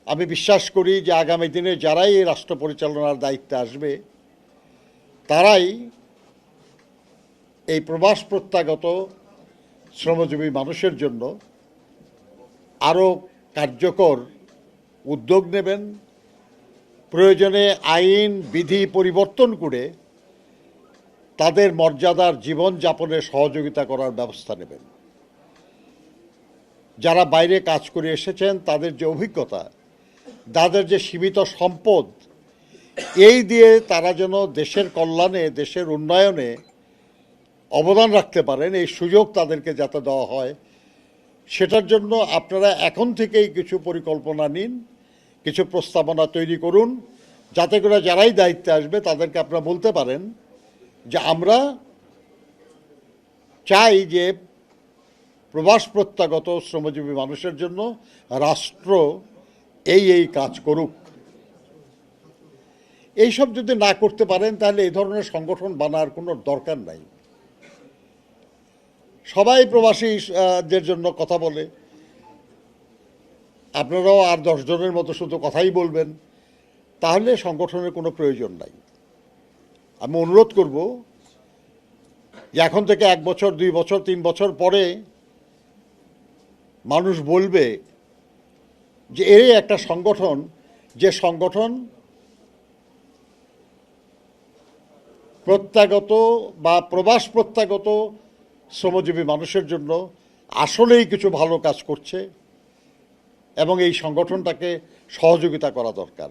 আমি বিশ্বাস করি যে আগামী দিনে যারাই এই রাষ্ট্র পরিচালনার দায়িত্বে আসবে তারাই এই প্রবাস প্রত্যাগত শ্রমজীবী মানুষের জন্য আরও কার্যকর উদ্যোগ নেবেন, প্রয়োজনে আইন বিধি পরিবর্তন করে তাদের মর্যাদার জীবনযাপনে সহযোগিতা করার ব্যবস্থা নেবেন। যারা বাইরে কাজ করে এসেছেন তাদের যে অভিজ্ঞতা, তাদের যে সীমিত সম্পদ, এই দিয়ে তারা যেন দেশের কল্যাণে, দেশের উন্নয়নে অবদান রাখতে পারেন, এই সুযোগ তাদেরকে যাতে দেওয়া হয়, সেটার জন্য আপনারা এখন থেকেই কিছু পরিকল্পনা নিন, কিছু প্রস্তাবনা তৈরি করুন, যাতে করে যারাই দায়িত্বে আসবে তাদেরকে আপনারা বলতে পারেন যে আমরা চাই যে প্রবাস প্রত্যাগত শ্রমজীবী মানুষের জন্য রাষ্ট্র এই কাজ করুক। এইসব যদি না করতে পারেন তাহলে এই ধরনের সংগঠন বানার কোনো দরকার নাই। সবাই প্রবাসীদের জন্য কথা বলে, আপনারাও আর 10 জনের মতো শুধু কথাই বলবেন, তাহলে সংগঠনের কোনো প্রয়োজন নাই। আমি অনুরোধ করব যে এখন থেকে 1 বছর, 2 বছর, 3 বছর পরে মানুষ বলবে যে এই একটা সংগঠন, যে সংগঠন প্রত্যাগত বা প্রবাস প্রত্যাগত শ্রমজীবী মানুষের জন্য আসলেই কিছু ভালো কাজ করছে এবং এই সংগঠনটাকে সহযোগিতা করা দরকার।